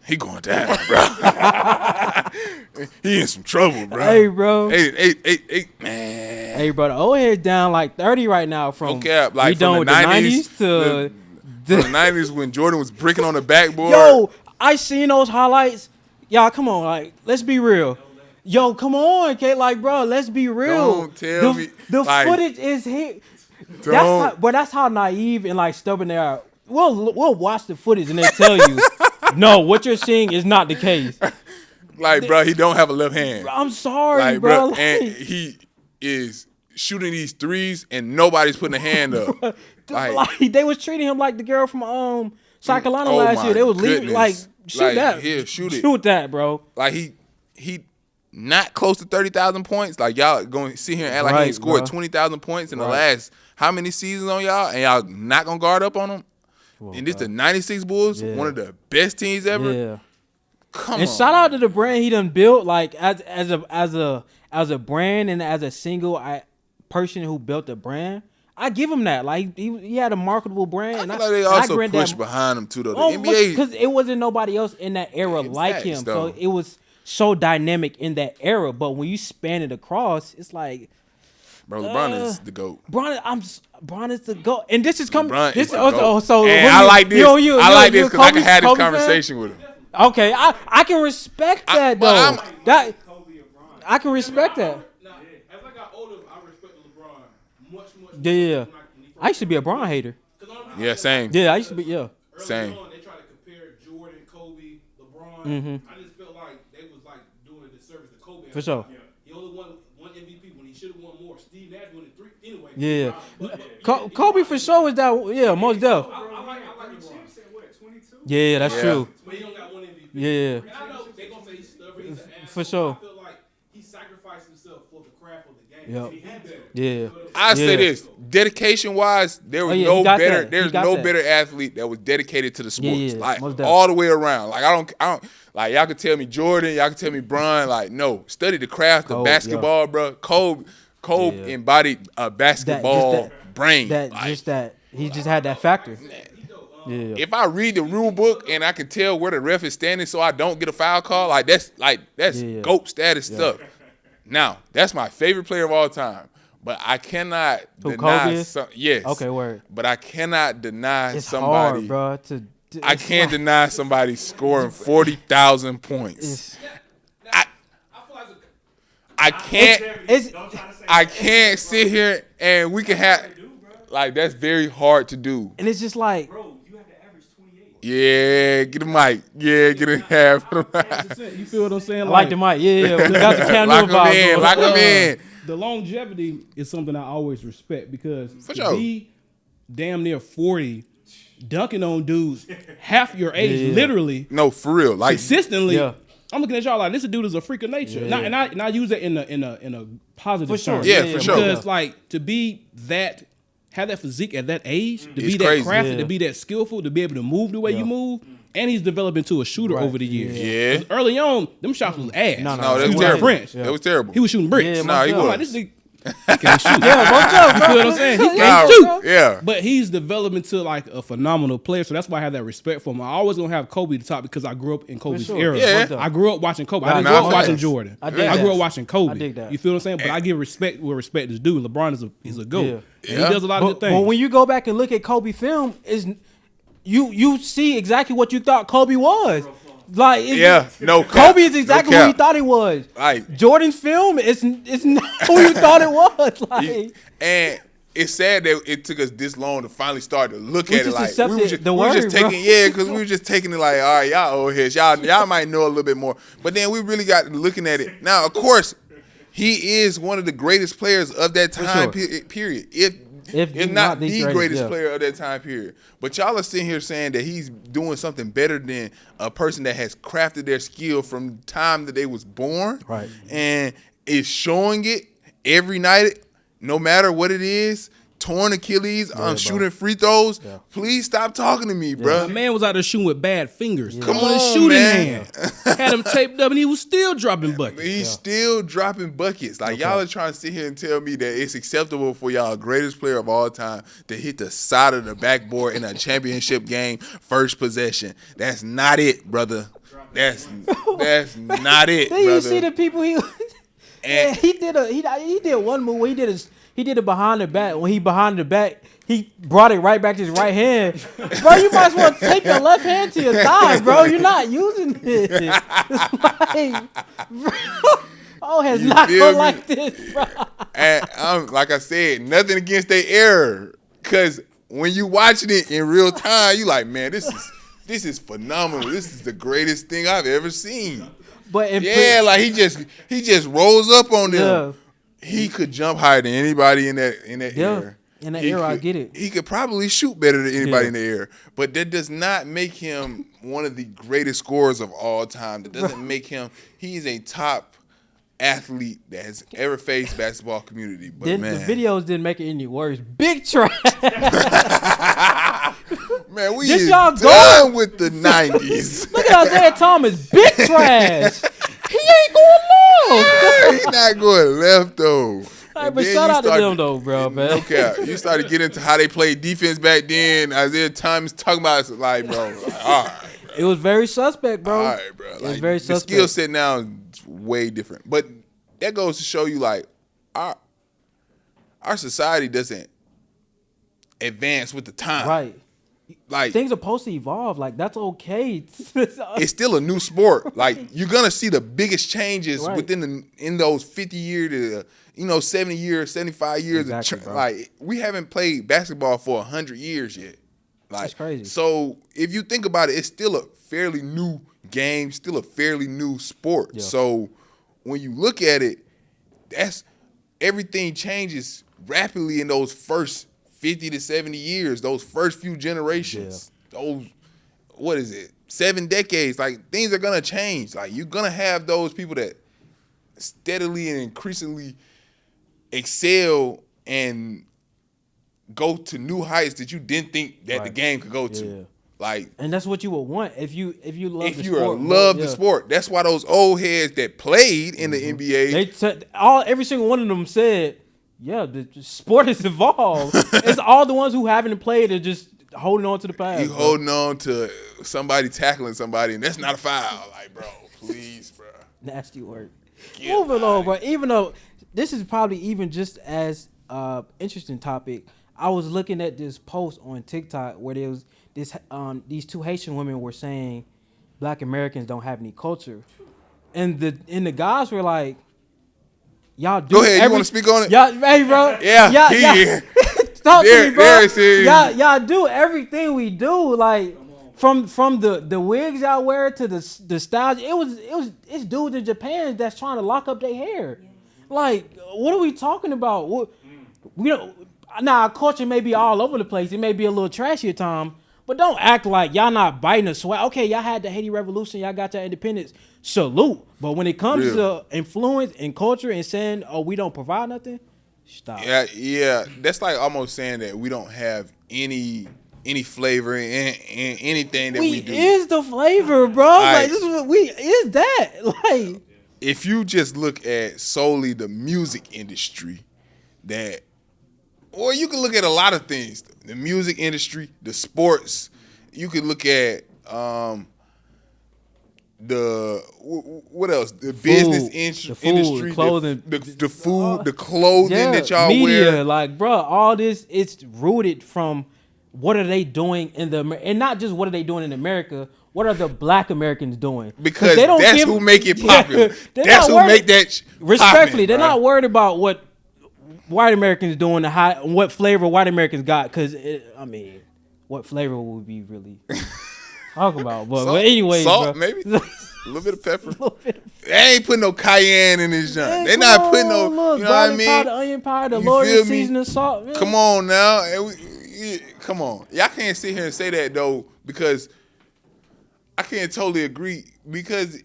he going down, bro. He in some trouble, bro. Hey, bro. Hey, man. Hey, bro. The old head's down like 30 right now from Okay, like we done from with the 90s, to from the 90s when Jordan was bricking on the backboard. Yo, I seen those highlights. Y'all, come on, like, let's be real. Yo, come on, Kate. Like, bro, let's be real. Don't tell me. The like, footage is here. Don't. That's how naive and like stubborn they are. We'll watch the footage and they tell you, no, what you're seeing is not the case. Like, bro, he don't have a left hand. I'm sorry, Like, bro. bro, and he is shooting these threes and nobody's putting a hand up. Like, they was treating him like the girl from South Carolina Oh last my year. They was leaving goodness. like shoot Like, that. here, shoot it. Shoot that, bro. Like, he not close to 30,000 points. Like, y'all going to sit here and act like he Right, ain't scored bro. 20,000 points in the Right. last how many seasons on y'all, and y'all not going to guard up on him? And this the 96 Bulls, Yeah. one of the best teams ever. Yeah. Come And on. shout out to the brand he done built, like as a brand and as a single person who built the brand. I give him that. Like he had a marketable brand. I and feel like they also grant push that, behind him too, though. The NBA, because it wasn't nobody else in that era like facts, him. though. So it was so dynamic in that era. But when you span it across, it's like bro, LeBron is the GOAT. Bron is the GOAT. And this is coming. LeBron This is the GOAT. so And when I you- like this. you I like you this because I can have this Kobe fan? conversation with him. Okay, I can respect that but though. I'm- That Kobe or Bron. I can respect that. Now, as I got older, I respected LeBron much more. Yeah. When he first I used to be a Bron hater. Cause the only reason Yeah, I same. Yeah, I used to be. Yeah. Early Same. on, they tried to compare Jordan, Kobe, LeBron. Mhm. I just felt like they was like doing a disservice to Kobe. For sure. He only won one MVP when he should have won more. Steve Nash won it 3 anyway. Yeah. But Kobe for sure is that. Yeah, most def. I like LeBron. Yeah, that's Yeah. true. But he don't got one MVP. Yeah. And I know they gonna say he's stubborn. He's an asshole. For sure. I feel like he sacrificed himself for the craft of the game. Yep. He had that. Yeah. I say Yeah. this, dedication wise, there was Oh, yeah, no he got better. that. There's He got no that. better athlete that was dedicated to the sports, Yeah, like most definitely. all the way around. Like I don't like y'all could tell me Jordan, y'all could tell me Bron. Like no, study the craft of Kobe, basketball, bro. Kobe Yeah. embodied a basketball brain. That Like, just that he just had that factor. Yeah. if I read the rule book and I can tell where the ref is standing, so I don't get a foul call, that's Yeah. GOAT status stuff. Now that's my favorite player of all time. But I cannot Who, deny Kobe is? yes. Okay, word. But I cannot deny It's somebody. hard, bro. I can't deny somebody scoring 40,000 points. I feel like I can't. It's I can't sit here and we can have like that's very hard to do. and it's just like Yeah, get a mic. Yeah, get a half. You feel what I'm saying? I like the mic. Yeah, we got the Cam Lock Newton him vibes in. going. Lock him in. The longevity is something I always respect because For to sure. be damn near 40, dunking on dudes half your age, Yeah. literally, No, for real. Like consistently. Yeah. I'm looking at y'all like this dude is a freak of nature, Yeah. and I use it in a positive For sure. term. Yeah, for sure. Because like to be that, have that physique at that age, to It's be that crazy. crafty, Yeah. to be that skillful, to be able to move the way Yeah. you move, and he's developing to a shooter Right. over the years. Yeah. 'Cause early on, them shots was ass. No, no, that was Excuse my terrible. French. That was terrible. He was shooting bricks. Yeah, Nah, he I'm was. like, this nigga, he can't shoot. Yeah, most of, You feel what I'm saying? He Nah, can't shoot. yeah. But he's developing to like a phenomenal player, so that's why I have that respect for him. I always gonna have Kobe at the top because I grew up in Kobe's sure. era. Yeah. I grew up watching Kobe. I didn't Nah, grow up facts. watching Jordan. I dig I grew that. up watching Kobe. I dig that. You feel what I'm saying? But I give respect where respect is due. LeBron is a GOAT. Yeah. And Yeah. he does a lot of good But things. when you go back and look at Kobe film, is you see exactly what you thought Kobe was. Like Yeah, no cap. Kobe is exactly No who he cap. thought he was. Like Jordan's film is not who you thought it was. Like and it's sad that it took us this long to finally start to look We at it. just Like accepted we were just, the we were just word, bro. taking, because we were just taking it like, all right, y'all old heads, y'all might know a little bit more. But then we really got looking at it. Now, of course, he is one of the greatest players of that time period. If not the greatest yeah. player of that time period. But y'all are sitting here saying that he's doing something better than a person that has crafted their skill from the time that they was born. Right. And is showing it every night, no matter what it is. torn Achilles. I'm bro. shooting free throws. Yeah. Please stop talking to me, bro. My man was out there shooting with bad fingers. Come on his on, shooting man. hand. Had him taped up and he was still dropping buckets. He's still dropping buckets. Like, y'all are trying to sit here and tell me that it's acceptable for y'all greatest player of all time to hit the side of the backboard in a championship game first possession. That's not it, brother. That's not it, Then brother. you see the people And- he did one move where he did it behind the back. When he behind the back, he brought it right back to his right hand. Bro, you might as well take your left hand to your thigh, bro. You're not using it. It's like, bro, has You not feel go me? like this, bro. And like I said, nothing against their error. Cause when you watching it in real time, you like, man, this is phenomenal. This is the greatest thing I've ever seen. But Yeah, like he just rolls up on them. Yeah. He could jump higher than anybody in that Yeah. air. In that He era, I could- get it. He could probably shoot better than anybody Yeah. in the air, but that does not make him one of the greatest scorers of all time. That doesn't make him. He's a top athlete that has ever faced basketball community. But the man, videos didn't make it any worse. Big trash. man, we This is y'all done with the '90s. Look at Isaiah Thomas. Big trash. He ain't going long. He's not going left though. Hey, And but then shout you out to start- them though, bro, man. No cap. You started getting into how they played defense back then. Isaiah Thomas talking about it's like, bro, like, all right, bro. It was very suspect, bro. All right, bro. was Like, very the suspect. skill set now is way different. But that goes to show you, like, our society doesn't advance with the time. Right. Like, Things are supposed to evolve. Like, that's okay. it's still a new sport. Like, you're gonna see the biggest changes Right. in those 50 year to 70 years, 75 years. Exactly, bro. Like, we haven't played basketball for 100 years yet. Like, That's crazy. So if you think about it, it's still a fairly new game, still a fairly new sport. Yeah. So when you look at it, that's everything changes rapidly in those first 50 to 70 years, those first few generations. Those, what is it? 7 decades. Like, things are gonna change. Like, you're gonna have those people that steadily and increasingly excel and go to new heights that you didn't think that the Right. game could go to. Yeah. Like, And that's what you would want if you love if the you sport. bro. love the Yeah. sport, that's why those old heads that played in the NBA, Every single one of them said, "Yeah, the sport has evolved." It's all the ones who haven't played are just holding on to the past. you bro. holding on to somebody tackling somebody, and that's not a foul. Like, bro, please, bro. Nasty work. Get Moving on, out. bro. Even though this is probably even just as interesting topic, I was looking at this post on TikTok where there was these two Haitian women were saying Black Americans don't have any culture, and the guys were like, "Y'all do." Go ahead, you wanna speak on it? Y'all, hey, bro. Yeah, y'all, talk to There- me, bro. there it is. Y'all do everything we do, like. From the wigs y'all wear to the styles, it's dudes in Japan that's trying to lock up their hair. Like, what are we talking about? We don't. Now, our culture may be all over the place. It may be a little trashy at times, but don't act like y'all not biting a sweat. Okay, y'all had the Haiti Revolution, y'all got your independence. Salute. But when it comes to influence and culture and saying, "Oh, we don't provide nothing," stop. Yeah, that's like almost saying that we don't have any flavor in anything that we do. is the flavor, bro. Like, this is what we is that. Like, If you just look at solely the music industry, or you can look at a lot of things, the music industry, the sports. You could look at what else? The business the food, industry, clothing. the food, the clothing that y'all media, wear. like, bro, all this, it's rooted from what are they doing and not just what are they doing in America. What are the Black Americans doing? Because that's who make it popular. They're That's not who worried- make that respectfully. They're poppin', not worried about what white Americans doing, what flavor white Americans got. Because I mean, what flavor would we really talk about? But anyway, salt, bro. maybe a little bit of pepper. They ain't putting no cayenne in this joint. They Come not putting on, no, look, you know what I garlic mean? powder, onion powder, You Lord feel me? seasoning salt. Man. Come on now. Come on. Y'all can't sit here and say that, though, because I can't totally agree. Because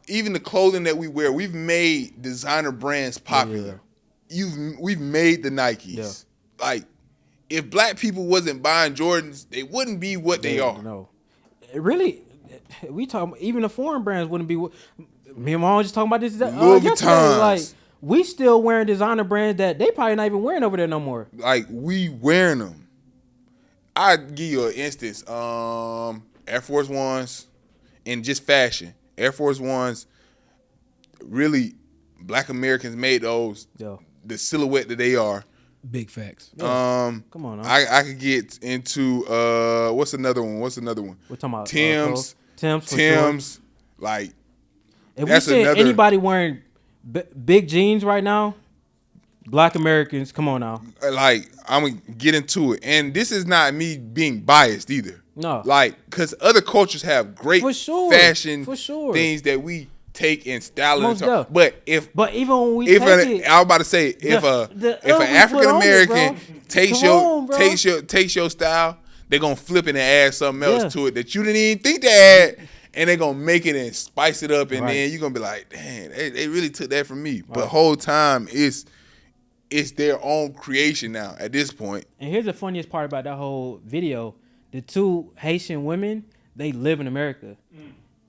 even the clothing that we wear, we've made designer brands popular. We've made the Nikes. Yeah. like, if black people wasn't buying Jordans, they wouldn't be what they are. No, it really, we talk. Even the foreign brands wouldn't be. Me and Mom was just talking about this. Louis Yesterday. Vuittons. Like, we still wearing designer brands that they probably not even wearing over there no more. Like, we wearing them. I give you an instance. Air Force Ones, in just fashion. Air Force Ones, really, black Americans made those. Yeah. The silhouette that they are. Big facts. Yeah. Come on, now. I could get into what's another one? We're talking about Tim's. Tim's. For Tim's. Sure. Like, if that's we see another. anybody wearing big jeans right now, black Americans, come on now. Like, I'm gonna get into it, and this is not me being biased either. No. Like, because other cultures have great For sure. fashion For sure. things that we take and style it. Most and talk. def. But even when we if take it, I was about to say, if an African American takes your style, they're gonna flip it and add something else to it that you didn't even think to add, and they're gonna make it and spice it up, and then you're gonna be like, dang, they really took that from me. But whole time it's their own creation now at this point. And here's the funniest part about that whole video: the two Haitian women, they live in America.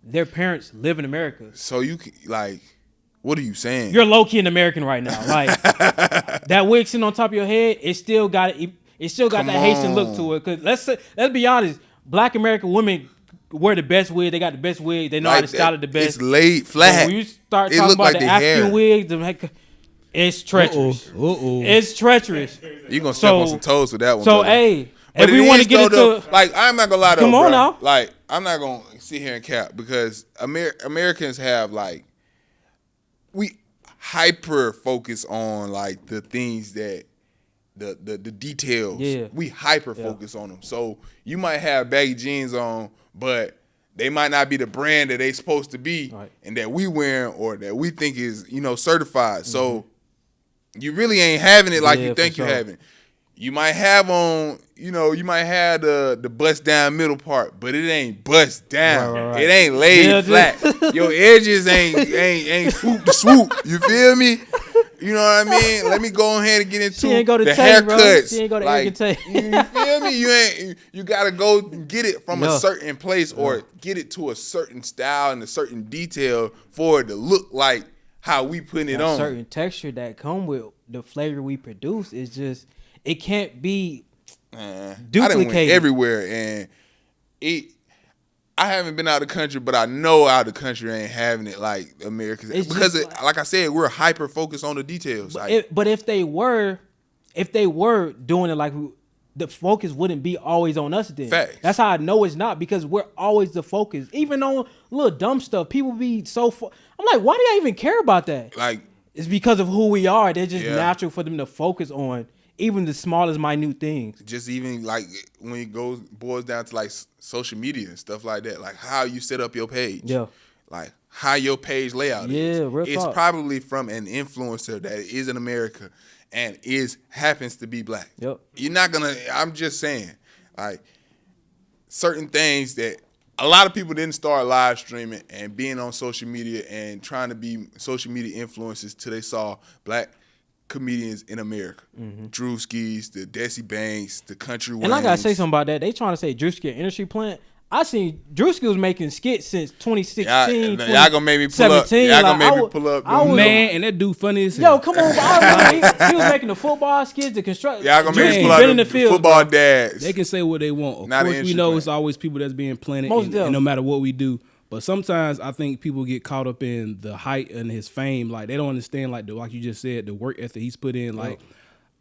Their parents live in America. So you can, like, what are you saying? You're low key an American right now. Like, that wig sitting on top of your head, it still got that Haitian look to it. Cause let's be honest, black American women wear the best wig. They got the best wig. They know how to style it the best. It's laid flat. But when you start talking about the African wigs, it's treacherous. It's treacherous. You're gonna step on some toes with that one. So, brother. hey, But if we want to get into, like, I'm not gonna lie to come on bro. now. Like, I'm not gonna sit here and cap, because Americans have, like, we hyper focus on, like, the things that the details. Yeah. We hyper focus on them. So you might have baggy jeans on, but they might not be the brand that they supposed to be, and that we wearing or that we think is, certified. So you really ain't having it like you think you having. You might have on, you might have the bust down middle part, but it ain't bust down. Right. It ain't laid flat. Your edges ain't swoop to swoop. You feel me? You know what I mean? Let me go ahead and get into the haircuts. She ain't go to like, Tate. You feel me? You gotta go get it from a certain place or get it to a certain style and a certain detail for it to look like how we putting it on. Certain texture that come with the flavor we produce is just, it can't be duplicated. I done went everywhere, and I haven't been out of the country, but I know out of the country ain't having it like Americans. Because like I said, we're hyper focused on the details. But if they were doing it like the focus wouldn't be always on us then. Facts. That's how I know it's not, because we're always the focus. Even on little dumb stuff, people be so I'm like, why do y'all even care about that? Like, it's because of who we are. They're just natural for them to focus on even the smallest minute things. Just even like when it boils down to like social media and stuff like that, like how you set up your page. Yeah. Like how your page layout is. Yeah, real It's talk. probably from an influencer that is in America and happens to be black. Yep. You're not gonna, I'm just saying, like, certain things that a lot of people didn't start live streaming and being on social media and trying to be social media influencers till they saw black comedians in America. Drewskis, the Desi Banks, the Country Waynes. And I gotta say something about that. They trying to say Drewski an industry plant. I seen Drewski was making skits since 2016. Y'all gonna make me pull up. Y'all gonna make me pull up. Man, and that dude funny as hell. Yo, come on. He was making the football skits, the construction. Y'all gonna make me pull up in the field, football dads. They can say what they want. Of Not course, we know it's always people that's being planted, and no matter what we do. But sometimes I think people get caught up in the height and his fame. Like, they don't understand, like you just said, the work ethic he's put in. Like,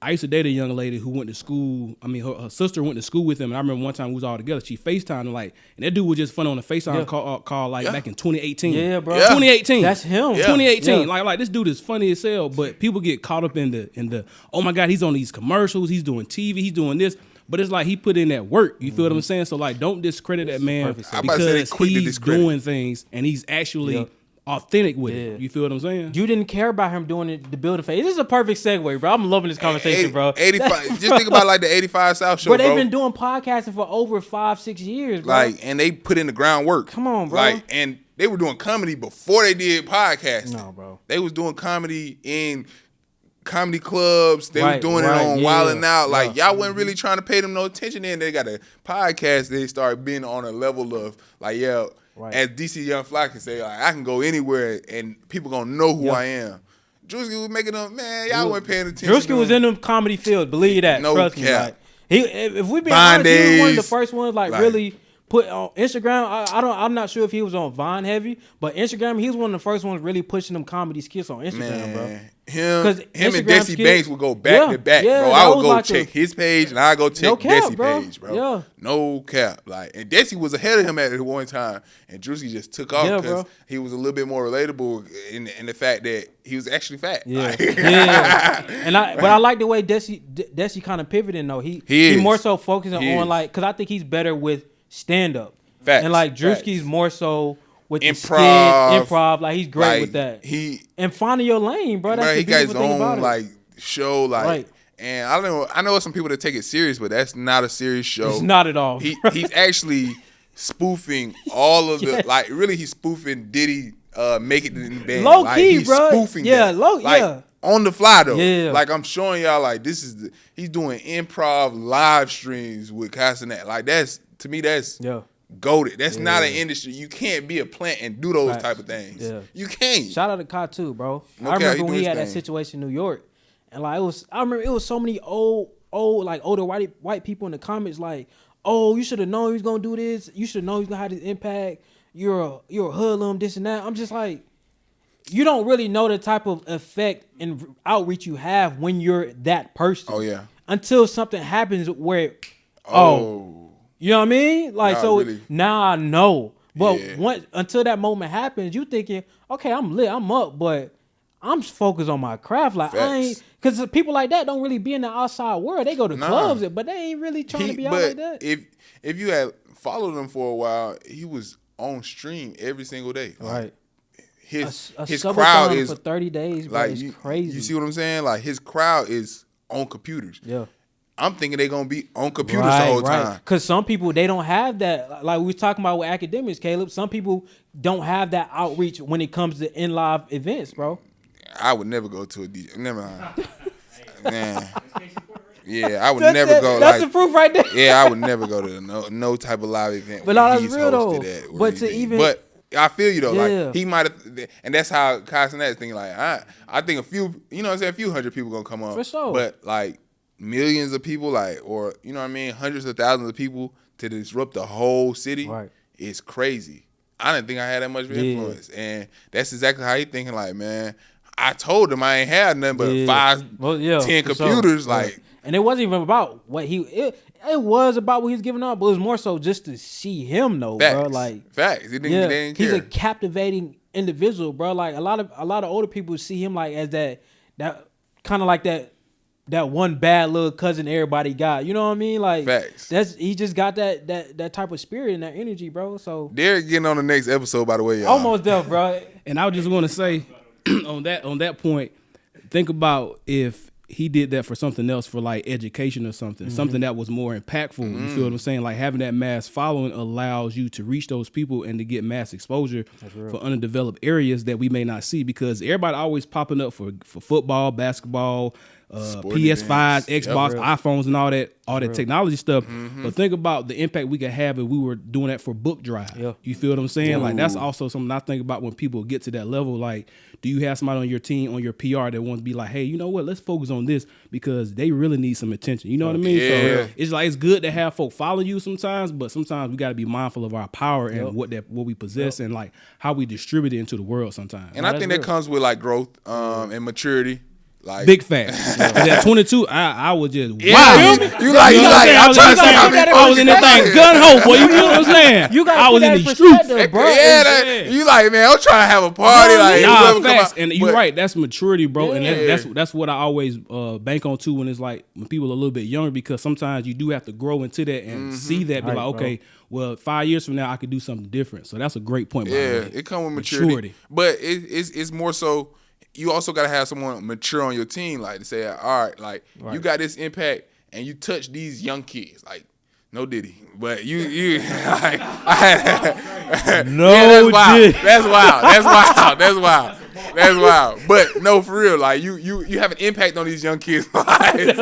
I used to date a young lady who went to school. I mean, her sister went to school with him. And I remember one time we was all together. She FaceTimed him, like, and that dude was just fun on the FaceTime call like back in 2018. Yeah, bro. 2018. That's him. 2018. Like this dude is funny as hell. But people get caught up in the oh my God, he's on these commercials. He's doing TV. He's doing this. But it's like he put in that work. You feel what I'm saying? So, like, don't discredit that man because he's doing things and he's actually authentic with it. You feel what I'm saying? You didn't care about him doing it, the building phase. This is a perfect segue, bro. I'm loving this conversation, bro. 85. Just think about like the 85 South show, bro. They've been doing podcasting for over 5-6 years, bro. Like, and they put in the groundwork. Come on, bro. Like, and they were doing comedy before they did podcasting. No, bro. They was doing comedy in comedy clubs. They was doing it on Wild 'N Out. Like y'all wasn't really trying to pay them no attention. Then they got a podcast. They start being on a level of like, as DC Young Fly can say, like, I can go anywhere and people gonna know who I am. Drewski was making them, man. Y'all weren't paying attention. Drewski was in them comedy field. Believe that. No Trust cap. me. Like, if we being honest, he was one of the first ones like really put on Instagram. I'm not sure if he was on Vine heavy, but Instagram, he was one of the first ones really pushing them comedy skits on Instagram, bro. Him and Desi Banks would go back to back, bro. I would go check his page and I go check Desi page, bro. Yeah. No cap. Like, and Desi was ahead of him at one time, and Drewski just took off because he was a little bit more relatable in the fact that he was actually fat. Yeah, like, but I like the way Desi kind of pivoted though. He more so focusing on like, because I think he's better with stand up. Facts. And like Drewski's more so with improv, like he's great with that. And finding your lane, bro. That's the beautiful thing about it. Like show, like, and I know some people that take it serious, but that's not a serious show. It's not at all. He's actually spoofing all of the like. Really, he's spoofing Diddy. Make it in the band. Low like, key, he's bro. Spoofing that. On the fly though. Yeah. Like I'm showing y'all, like this is he's doing improv live streams with Castanet. Like that's to me that's goated. That's not an industry. You can't be a plant and do those type of things. Yeah. You can't. Shout out to Kai too, bro. I remember when he had that situation in New York, and like I remember it was so many older white people in the comments like, oh, you should have known he was gonna do this. You should have known he was gonna have this impact. You're a hoodlum, this and that. I'm just like, you don't really know the type of effect and outreach you have when you're that person. Oh yeah. Until something happens where, you know what I mean? Like really. Now I know. But until that moment happens, you thinking, okay, I'm lit, I'm up, but I'm focused on my craft. Like I ain't, because people like that don't really be in the outside world. They go to clubs, but they ain't really trying to be out like that. If you had followed him for a while, he was on stream every single day. Right. His crowd is for 30 days, bro. Like it's crazy. You see what I'm saying? Like his crowd is on computers. Yeah. I'm thinking they're gonna be on computers the whole time. Because some people they don't have that. Like we was talking about with academics, Caleb. Some people don't have that outreach when it comes to in live events, bro. I would never go to a DJ. Never mind. Man. Yeah, I would never go. That's the proof right there. Yeah, I would never go to no type of live event. But no, that's real though. But I feel you though. Like he might have, and that's how Castanet is thinking. Like I think a few, you know what I'm saying, a few hundred people gonna come up. For sure. But like millions of people, like, or you know what I mean, hundreds of thousands of people to disrupt the whole city is crazy. I didn't think I had that much of influence, and that's exactly how he thinking. Like, man, I told him I ain't had nothing but 10 computers, like. And it wasn't even about what it was about what he was giving up, but it was more so just to see him though, bro. Like facts. He didn't he's care. a captivating individual, bro. Like a lot of older people see him like as that kind of like that one bad little cousin everybody got. You know what I mean? Like facts. He just got that type of spirit and that energy, bro. So Derek getting on the next episode, by the way, y'all. Almost there, bro. And I was just want to say on that point, think about if he did that for something else, for like education or something, something that was more impactful. You feel what I'm saying? Like having that mass following allows you to reach those people and to get mass exposure for underdeveloped areas that we may not see, because everybody always popping up for football, basketball, PS5s, Xbox, iPhones, and all that technology stuff. But think about the impact we could have if we were doing that for book drive. You feel what I'm saying? Like that's also something I think about when people get to that level. Like, do you have somebody on your team, on your PR, that wants to be like, hey, you know what? Let's focus on this because they really need some attention. You know what I mean? So it's like it's good to have folk follow you sometimes, but sometimes we got to be mindful of our power and what we possess and like how we distribute it into the world sometimes. And I think that comes with like growth and maturity. Like, big facts. At 22, I was just you like I'm trying to say I was in that thing gun ho, boy. You know what I'm saying? I was in the streets, bro. You like, man, I'm trying to have a party. Like, facts. And you're right. That's maturity, bro. And that's what I always bank on too when it's like when people are a little bit younger, because sometimes you do have to grow into that and see that. Be like, okay, well, 5 years from now I could do something different. So that's a great point. Yeah, it comes with maturity. But it's more so. You also gotta have someone mature on your team, like to say, all right, like you got this impact and you touch these young kids, like no Diddy, but you like no Diddy. That's wild. That's wild. But no, for real, like you have an impact on these young kids' lives.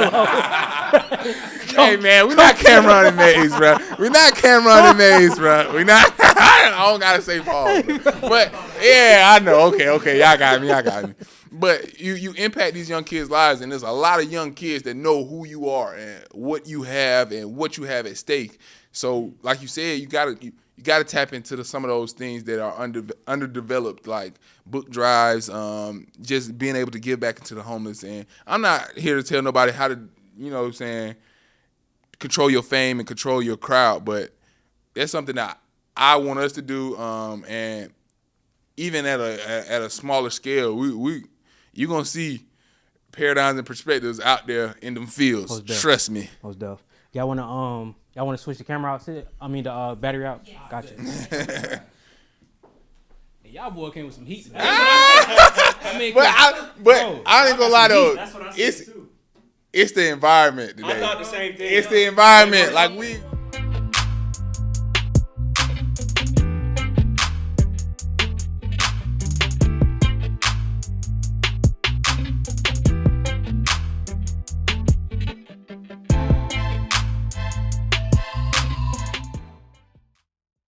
Hey man, we're not Cameron and Maze, bro. We're not Cameron and Maze, bro. We not. I don't gotta say Paul, but yeah, I know. Okay, y'all got me. But you impact these young kids' lives, and there's a lot of young kids that know who you are and what you have and what you have at stake. So, like you said, you gotta tap into some of those things that are underdeveloped, like book drives, just being able to give back into the homeless. And I'm not here to tell nobody how to, control your fame and control your crowd, but that's something that I want us to do. And even at a smaller scale, you're gonna see paradigms and perspectives out there in them fields. Trust me. Most deaf. Y'all wanna switch the camera out? The battery out. Yeah. Gotcha. Y'all boy came with some heat. I ain't gonna lie though. It's the environment today. I thought the same thing. It's the environment. Like we.